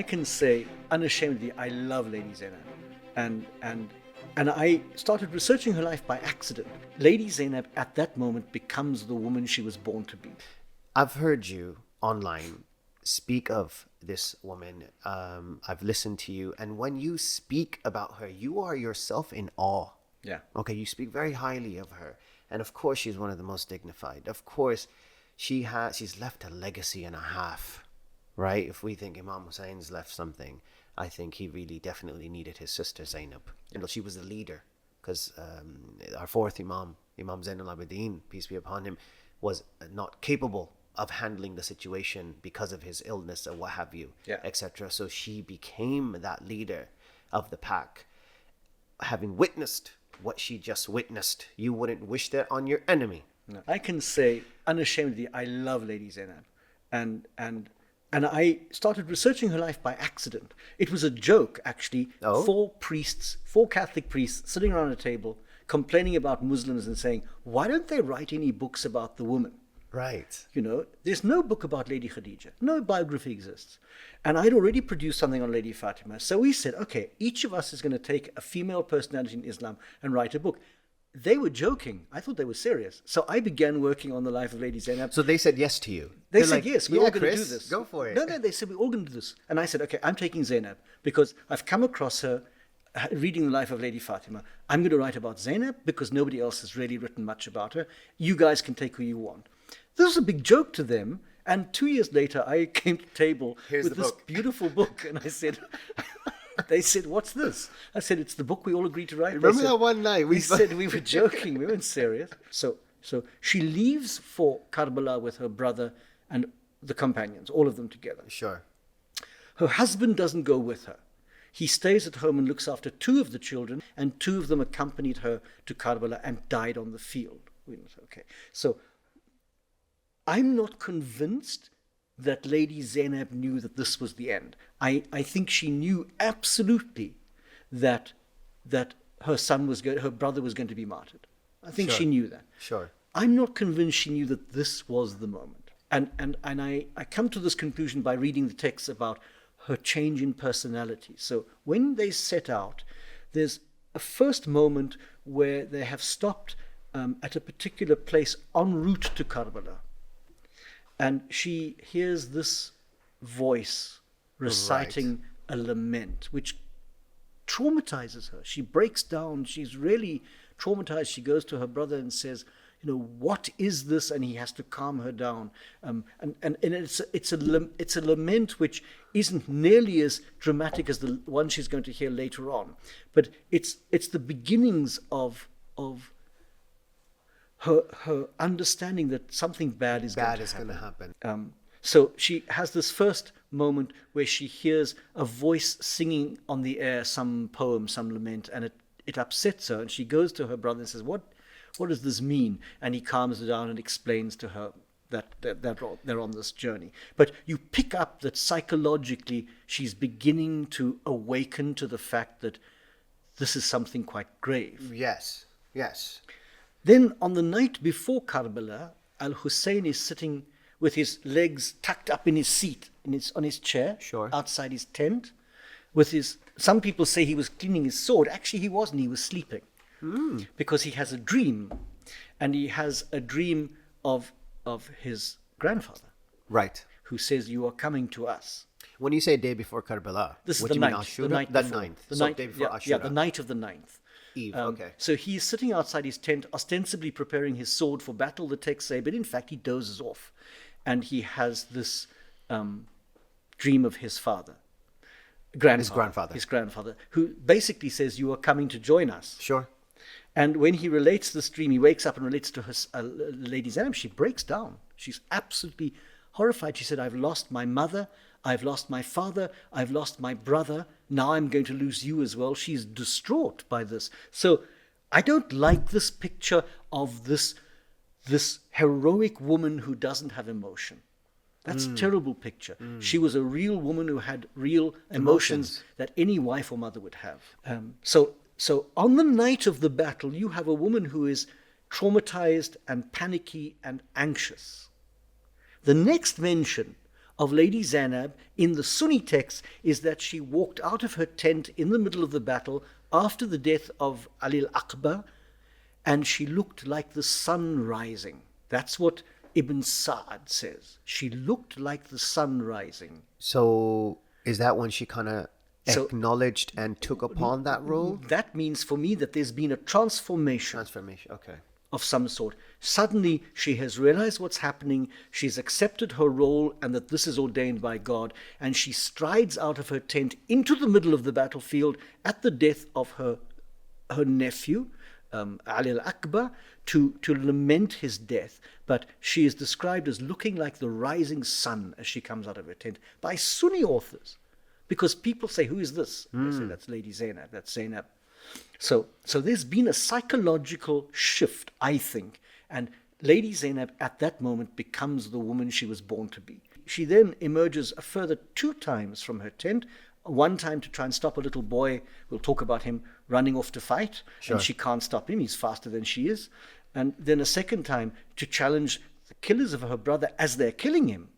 can say unashamedly, I love Lady Zainab. And I started researching her life by accident. Lady Zainab at that moment becomes the woman she was born to be. I've heard you online speak of this woman. I've listened to you, and when you speak about her, you are yourself in awe. Yeah. Okay, you speak very highly of her. And of course, she's one of the most dignified. Of course, she's left a legacy and a half, right? If we think Imam Husain's left something, I think he really definitely needed his sister Zainab. You know, she was the leader, because our fourth Imam, Imam Zain al-Abidin, peace be upon him, was not capable of handling the situation because of his illness or what have you, etc. So she became that leader of the pack. Having witnessed what she just witnessed, you wouldn't wish that on your enemy. No. I can say unashamedly, I love Lady Zainab. And I started researching her life by accident. It was a joke, actually. Oh? Four Catholic priests sitting around a table complaining about Muslims and saying, why don't they write any books about the woman? Right. You know, there's no book about Lady Khadija. No biography exists. And I'd already produced something on Lady Fatima. So we said, okay, each of us is going to take a female personality in Islam and write a book. They were joking. I thought they were serious. So I began working on the life of Lady Zainab. So they said yes to you. They They're said, like, yes, we're all going to do Chris, this. Go for it. No, they said, we're all going to do this. And I said, okay, I'm taking Zainab because I've come across her reading the life of Lady Fatima. I'm going to write about Zainab because nobody else has really written much about her. You guys can take who you want. This was a big joke to them. And 2 years later, I came to the table with this beautiful book. And I said, they said, what's this? I said, it's the book we all agreed to write. Remember that one night? We said we were joking. We weren't serious. So she leaves for Karbala with her brother and the companions, all of them together. Sure. Her husband doesn't go with her. He stays at home and looks after two of the children, and two of them accompanied her to Karbala and died on the field. Okay. So I'm not convinced that Lady Zainab knew that this was the end. I think she knew absolutely that her brother was going to be martyred. I think she knew that. Sure. I'm not convinced she knew that this was the moment. And I come to this conclusion by reading the texts about her change in personality. So when they set out, there's a first moment where they have stopped at a particular place en route to Karbala. And she hears this voice reciting a lament, which traumatizes her. She breaks down. She's really traumatized. She goes to her brother and says, you know, what is this? And he has to calm her down. And it's a lament which isn't nearly as dramatic as the one she's going to hear later on. But it's the beginnings of her understanding that something bad is going to happen. So she has this first moment where she hears a voice singing on the air some poem, some lament, and it upsets her. And she goes to her brother and says, what does this mean? And he calms her down and explains to her that they're on this journey. But you pick up that psychologically she's beginning to awaken to the fact that this is something quite grave. Yes, yes. Then on the night before Karbala, Al-Husain is sitting with his legs tucked up in his seat, on his chair, outside his tent. Some people say he was cleaning his sword. Actually, he wasn't. He was sleeping. Because he has a dream. And he has a dream of his grandfather. Right. Who says, you are coming to us. When you say day before Karbala, this is the night. The night day before Ashura. Yeah, the night of the 9th. Eve, okay. So he's sitting outside his tent, ostensibly preparing his sword for battle, the texts say, but in fact he dozes off. And he has this dream of his grandfather, who basically says, you are coming to join us. Sure. And when he relates this dream, he wakes up and relates to her Lady Zainab. She breaks down. She's absolutely horrified. She said, I've lost my mother, I've lost my father, I've lost my brother, now I'm going to lose you as well. She's distraught by this. So I don't like this picture of this heroic woman who doesn't have emotion. That's a terrible picture. She was a real woman who had real emotions that any wife or mother would have. So on the night of the battle, you have a woman who is traumatized and panicky and anxious. The next mention of Lady Zainab in the Sunni text is that she walked out of her tent in the middle of the battle after the death of Ali al-Akbar, and she looked like the sun rising. That's what Ibn Sa'd says. She looked like the sun rising. So is that when she kind of So- acknowledged and took upon that role? That means for me that there's been a transformation Transformation. Okay. of some sort. Suddenly she has realized what's happening, she's accepted her role and that this is ordained by God, and she strides out of her tent into the middle of the battlefield at the death of her nephew, Ali al-Akbar, to lament his death. But she is described as looking like the rising sun as she comes out of her tent by Sunni authors. Because people say, who is this? And they say, that's Lady Zainab, that's Zainab. So there's been a psychological shift, I think, and Lady Zainab at that moment becomes the woman she was born to be. She then emerges a further 2 times from her tent, one time to try and stop a little boy, we'll talk about him, running off to fight, Sure. and she can't stop him, he's faster than she is, and then a second time to challenge the killers of her brother as they're killing him.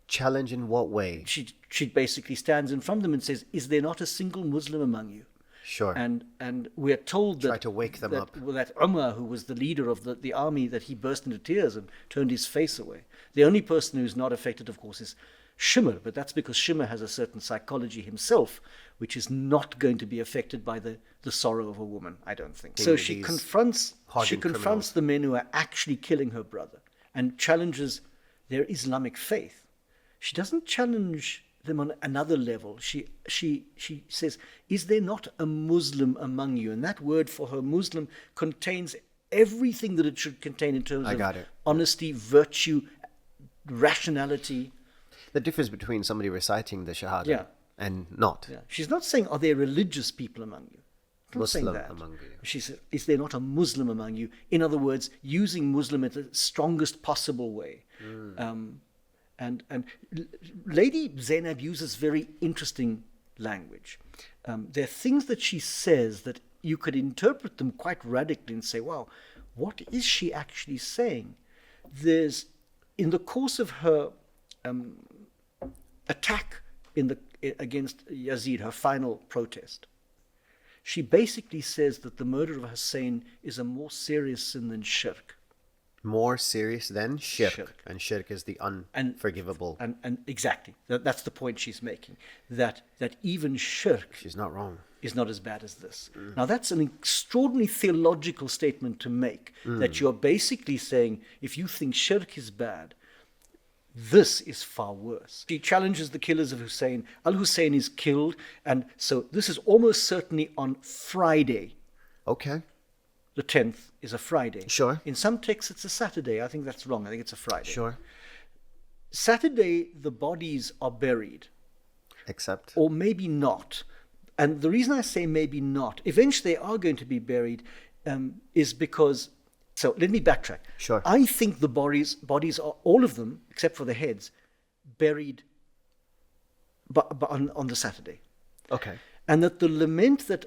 Challenge in what way? She basically stands in front of them and says, is there not a single Muslim among you? Sure. And we're told that Try to wake them up. Well, that Umar, who was the leader of the army, that he burst into tears and turned his face away. The only person who's not affected, of course, is Shimr, but that's because Shimr has a certain psychology himself, which is not going to be affected by the sorrow of a woman, I don't think. So she these confronts hardened criminals. the men who are actually killing her brother and challenges their Islamic faith. She doesn't challenge them on another level. She says, is there not a Muslim among you? And that word for her, Muslim, contains everything that it should contain in terms of honesty, virtue, rationality. The difference between somebody reciting the Shahada Yeah. and not. Yeah. She's not saying, are there religious people among you? She's not saying Muslim that. among you. She says, is there not a Muslim among you? In other words, using Muslim in the strongest possible way. And Lady Zainab uses very interesting language. There are things that she says that you could interpret them quite radically and say, wow, what is she actually saying? There's, in the course of her attack against Yazid, her final protest, she basically says that the murder of Hussein is a more serious sin than shirk. More serious than shirk. Shirk. And shirk is the unforgivable. And exactly, that's the point she's making, that even shirk She's not wrong. is not as bad as this. Now that's an extraordinary theological statement to make, that you're basically saying, if you think shirk is bad, this is far worse. She challenges the killers of Hussein. Al-Hussein is killed, and so this is almost certainly on Friday. Okay. The 10th is a Friday. Sure. In some texts it's a Saturday. I think that's wrong. I think it's a Friday. Sure. Saturday, the bodies are buried. Except. Or maybe not. And the reason I say maybe not, eventually they are going to be buried, is because, so let me backtrack. Sure. I think the bodies are, all of them, except for the heads, buried on the Saturday. Okay. And that the lament that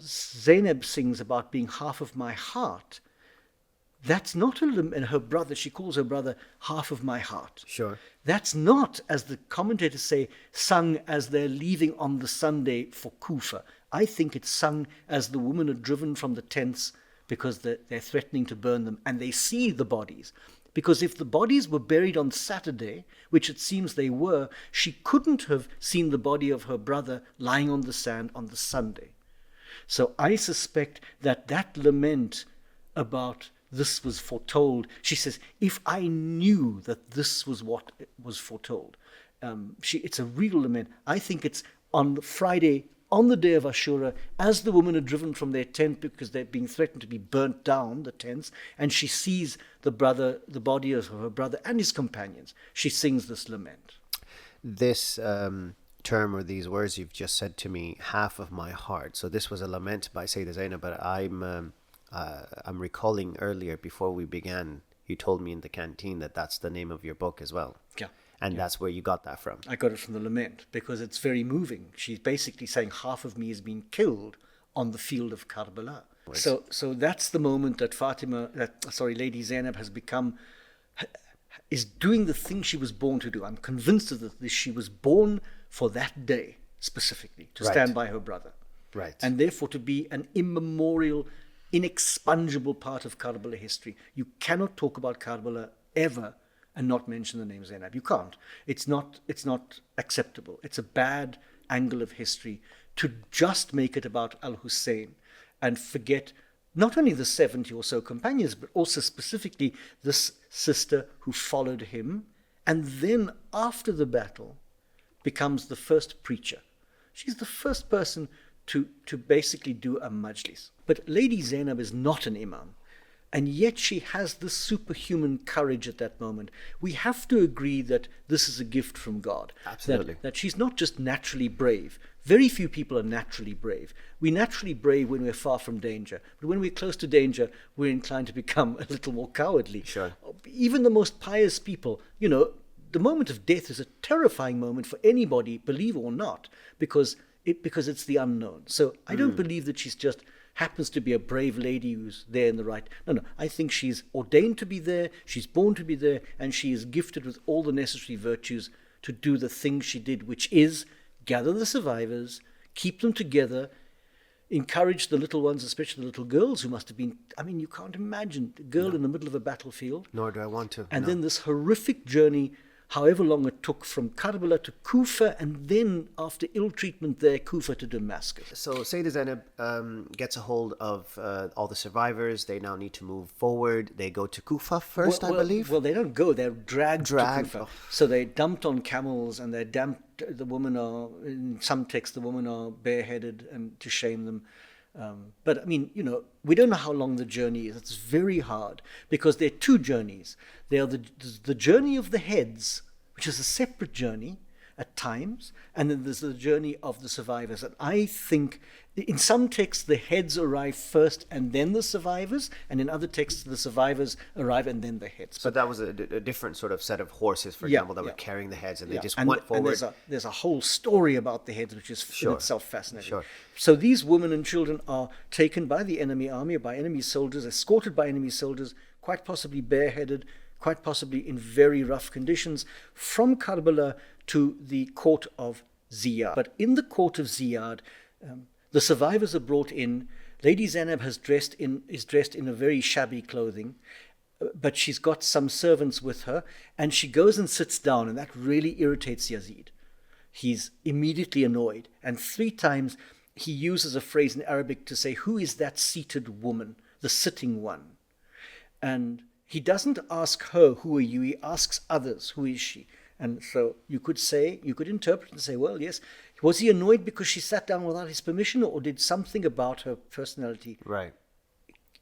Zainab sings about being half of my heart, that's not a lament. And her brother, she calls her brother half of my heart. Sure. That's not, as the commentators say, sung as they're leaving on the Sunday for Kufa. I think it's sung as the women are driven from the tents because they're threatening to burn them, and they see the bodies. Because if the bodies were buried on Saturday, which it seems they were, she couldn't have seen the body of her brother lying on the sand on the Sunday. So I suspect that lament about this was foretold, she says, if I knew that this was what was foretold, it's a real lament. I think it's on Friday, on the day of Ashura, as the women are driven from their tent because they're being threatened to be burnt down, the tents, and she sees the body of her brother and his companions. She sings this lament. This term or these words you've just said to me, half of my heart. So this was a lament by Sayyidah Zainab, but I'm recalling earlier before we began, you told me in the canteen that that's the name of your book as well. Yeah. And that's where you got that from. I got it from the lament because it's very moving. She's basically saying half of me has been killed on the field of Karbala. So that's the moment that Lady Zainab has become is doing the thing she was born to do. I'm convinced of this. She was born for that day specifically, to stand by her brother. Right. And therefore to be an immemorial, inexpungible part of Karbala history. You cannot talk about Karbala ever and not mention the name Zainab. You can't. It's not acceptable. It's a bad angle of history to just make it about Al-Hussein and forget not only the 70 or so companions, but also specifically this sister who followed him and then after the battle becomes the first preacher. She's the first person to basically do a majlis. But Lady Zainab is not an imam. And yet she has this superhuman courage at that moment. We have to agree that this is a gift from God. Absolutely. That she's not just naturally brave. Very few people are naturally brave. We're naturally brave when we're far from danger. But when we're close to danger, we're inclined to become a little more cowardly. Sure. Even the most pious people, the moment of death is a terrifying moment for anybody, believe or not, because it's the unknown. So I don't believe that she's just happens to be a brave lady who's there in the right. No. I think she's ordained to be there, she's born to be there, and she is gifted with all the necessary virtues to do the thing she did, which is gather the survivors, keep them together, encourage the little ones, especially the little girls who must have been, you can't imagine a girl in the middle of a battlefield. Nor do I want to. And no. then this horrific journey, however long it took, from Karbala to Kufa, and then after ill treatment there, Kufa to Damascus. So Sayyidah Zainab gets a hold of all the survivors. They now need to move forward. They go to Kufa first, I believe. Well, they don't go. They're dragged to Kufa. Oh. So they're dumped on camels, and they're dumped. The women are, in some texts, the women are bareheaded and to shame them. But we don't know how long the journey is. It's very hard because there are two journeys. There are the journey of the heads, which is a separate journey at times, and then there's the journey of the survivors. And I think in some texts the heads arrive first and then the survivors, and in other texts the survivors arrive and then the heads. So that was a different sort of set of horses, for example, that were carrying the heads, and they just went forward. And there's a whole story about the heads, which is in itself fascinating. Sure. So these women and children are taken by the enemy army, by enemy soldiers, escorted by enemy soldiers, quite possibly bareheaded, quite possibly in very rough conditions, from Karbala to the court of Ziyad. But in the court of Ziyad, the survivors are brought in. Lady Zainab is dressed in a very shabby clothing, but she's got some servants with her, and she goes and sits down, and that really irritates Yazid. He's immediately annoyed, and 3 times he uses a phrase in Arabic to say, "Who is that seated woman, the sitting one?" And he doesn't ask her, "Who are you?" He asks others, "Who is she?" And so you could interpret and say, well, yes, was he annoyed because she sat down without his permission, or did something about her personality? Right.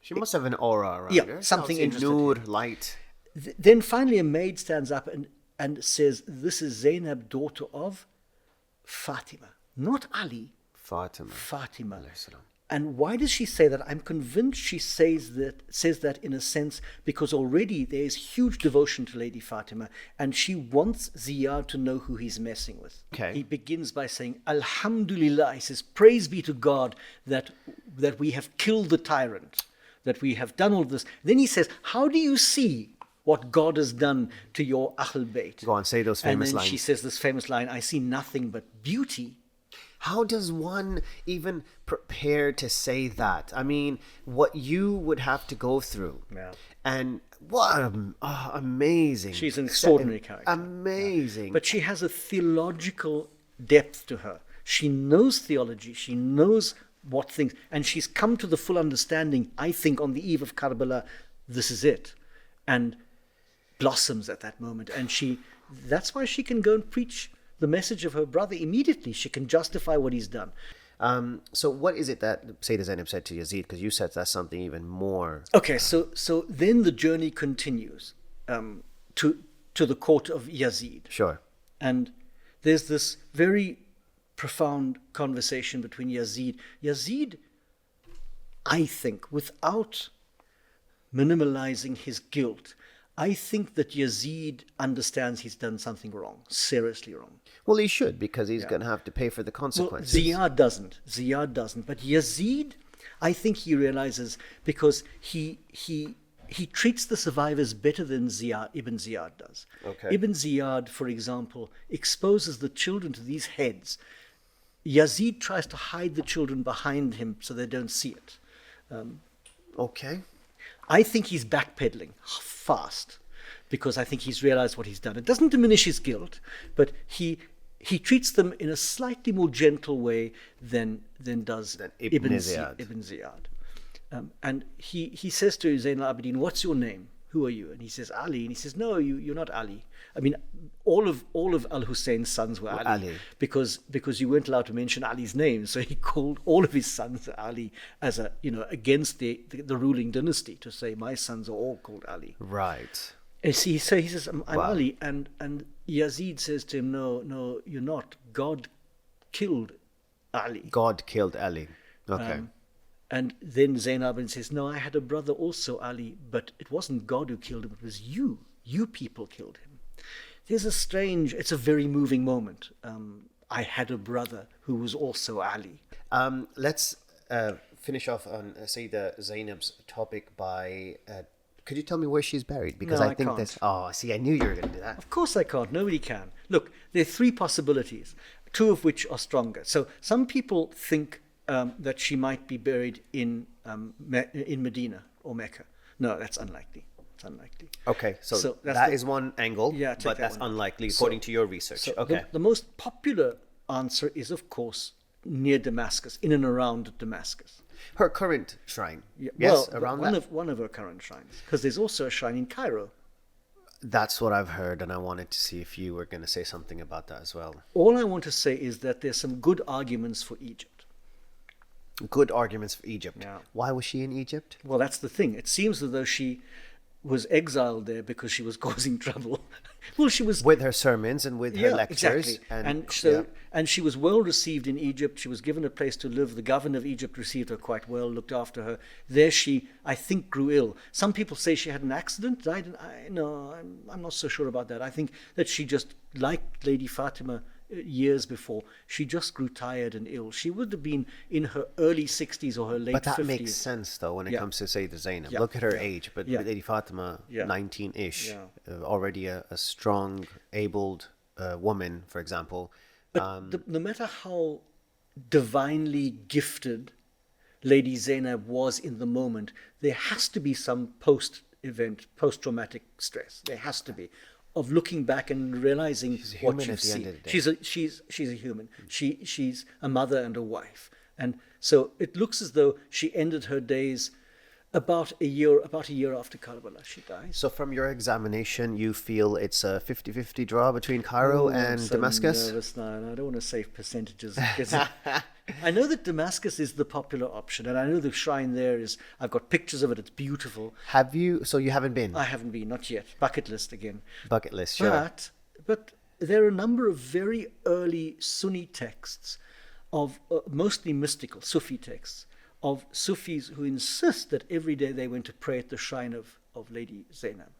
She must have an aura around her. Something interesting. Nude, light. Then finally a maid stands up and says, "This is Zainab, daughter of Fatima." Not Ali. Fatima. And why does she say that? I'm convinced she says that in a sense because already there is huge devotion to Lady Fatima, and she wants Ziyad to know who he's messing with. Okay. He begins by saying, "Alhamdulillah," he says, "praise be to God that we have killed the tyrant, that we have done all this." Then he says, "How do you see what God has done to your Ahlulbayt?" Go on, say those famous lines. And then lines. she says this famous line, "I see nothing but beauty." How does one even prepare to say that? I mean, what you would have to go through. Yeah. And what amazing. She's an extraordinary character. Amazing. Yeah. But she has a theological depth to her. She knows theology. She knows what things. And she's come to the full understanding, I think, on the eve of Karbala, this is it. And blossoms at that moment. And that's why she can go and preach the message of her brother immediately. She can justify what he's done. So what is it that Sayyidah Zainab said to Yazid? Because you said that's something even more. Okay, so then the journey continues to the court of Yazid. Sure. And there's this very profound conversation between Yazid. Yazid, I think, without minimalizing his guilt, I think that Yazid understands he's done something wrong, seriously wrong. Well, he should, because he's going to have to pay for the consequences. Ziyad doesn't. But Yazid, I think he realizes, because he he treats the survivors better than Ibn Ziyad does. Okay. Ibn Ziyad, for example, exposes the children to these heads. Yazid tries to hide the children behind him so they don't see it. Okay. I think he's backpedaling fast because I think he's realized what he's done. It doesn't diminish his guilt, but he treats them in a slightly more gentle way than does Ibn Ziyad. And he says to Zain al-Abidin, "What's your name? Who are you?" And he says, "Ali." And he says, "No, you're not Ali." I mean, all of Al-Husayn's sons were Ali. Because you weren't allowed to mention Ali's name, so he called all of his sons Ali as against the ruling dynasty, to say my sons are all called Ali. Right. And so he says, "I'm Ali," and Yazid says to him, "No, you're not. God killed Ali." God killed Ali. Okay. And then Zainab says, "No, I had a brother also, Ali, but it wasn't God who killed him, it was you. You people killed him." It's a very moving moment. I had a brother who was also Ali. Let's finish off on Sayyidah Zainab's topic by... could you tell me where she's buried? Because No, I think can't. that's... Oh, see, I knew you were going to do that. Of course I can't. Nobody can. Look, there are three possibilities, two of which are stronger. So some people think that she might be buried in Medina or Mecca. No, that's unlikely. It's unlikely. Okay, so that's that is one angle, Yeah, take but that that's one. unlikely according to your research. So Okay. the most popular answer is, of course, near Damascus, in and around Damascus. Her current shrine. Yeah, Yes, well, around one of her current shrines, because there's also a shrine in Cairo. That's what I've heard, and I wanted to see if you were going to say something about that as well. All I want to say is that there's some good arguments for Egypt. Good arguments for Egypt. Yeah. Why was she in Egypt? Well, that's the thing. It seems as though she was exiled there because she was causing trouble. Well, she was... With her sermons and with her lectures. Exactly. And she was well received in Egypt. She was given a place to live. The governor of Egypt received her quite well, looked after her. There she, I think, grew ill. Some people say she had an accident. I'm not so sure about that. I think that she just, like Lady Fatima years before, she just grew tired and ill. She would have been in her early 60s or her late 50s. But that makes sense, though, when it comes to Sayyidah Zainab. Look at her age, but Lady Fatima, 19-ish, already a strong, abled woman, for example. But no matter how divinely gifted Lady Zainab was in the moment, there has to be some post-event, post-traumatic stress. There has to be. Of looking back and realizing what you've seen. She's a human. She's a mother and a wife, and so it looks as though she ended her days about a year after Karbala. She dies. So from your examination, you feel it's a 50-50 draw between Cairo and Damascus? I'm nervous now, and I don't want to say percentages. Because I know that Damascus is the popular option, and I know the shrine there is. I've got pictures of it. It's beautiful. Have you? So you haven't been? I haven't been, not yet. Bucket list again. Bucket list, sure. But there are a number of very early Sunni texts of mostly mystical Sufi texts of Sufis who insist that every day they went to pray at the shrine of Lady Zainab.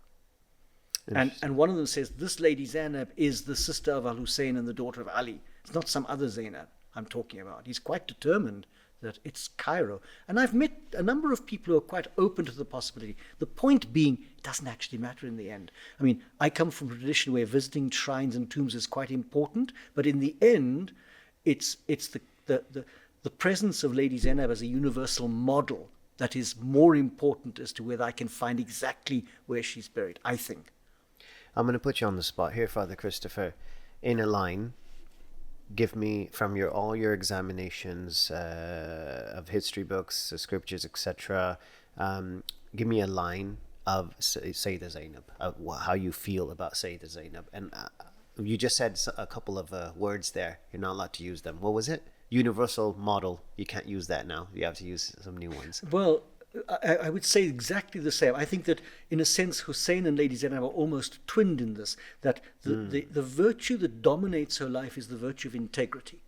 And one of them says, this Lady Zainab is the sister of Al-Husayn and the daughter of Ali. It's not some other Zainab I'm talking about. He's quite determined that it's Cairo. And I've met a number of people who are quite open to the possibility. The point being, it doesn't actually matter in the end. I mean, I come from a tradition where visiting shrines and tombs is quite important, but in the end, it's the presence of Lady Zainab as a universal model that is more important as to whether I can find exactly where she's buried, I think. I'm going to put you on the spot here, Father Christopher. In a line, give me from all your examinations of history books, scriptures, etc. Give me a line of Sayyidah Zainab, how you feel about Sayyidah Zainab. And you just said a couple of words there. You're not allowed to use them. What was it? Universal model. You can't use that now. You have to use some new ones. Well, I would say exactly the same. I think that in a sense Hussein and Lady Zainab are almost twinned in this, that the virtue that dominates her life is the virtue of integrity.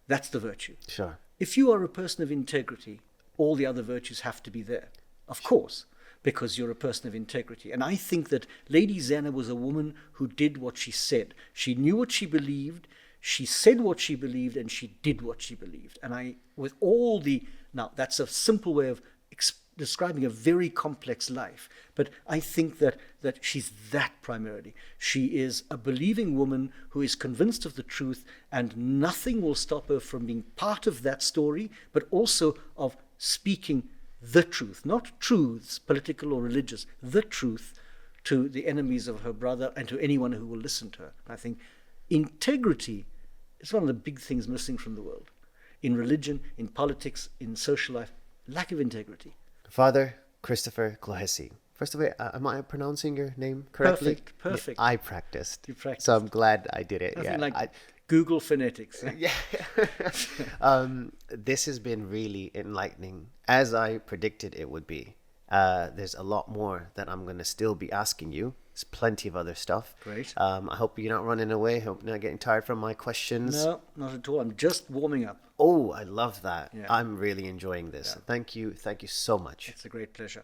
That's the virtue. Sure. If you are a person of integrity, all the other virtues have to be there, of course, because you're a person of integrity. And I think that Lady Zainab was a woman who did what she said. She knew what she believed, she said what she believed, and she did what she believed. And now that's a simple way of describing a very complex life. But I think that she's that primarily. She is a believing woman who is convinced of the truth, and nothing will stop her from being part of that story, but also of speaking the truth, not truths, political or religious, the truth to the enemies of her brother and to anyone who will listen to her. I think integrity is one of the big things missing from the world. In religion, in politics, in social life, lack of integrity. Father Christopher Clohessy. First of all, am I pronouncing your name correctly? Perfect. I practiced. You practiced. So I'm glad I did it. Nothing like Google phonetics. Yeah. This has been really enlightening, as I predicted it would be. There's a lot more that I'm going to still be asking you. There's plenty of other stuff. Great. I hope you're not running away. I hope you're not getting tired from my questions. No, not at all. I'm just warming up. Oh, I love that. Yeah. I'm really enjoying this. Yeah. Thank you. Thank you so much. It's a great pleasure.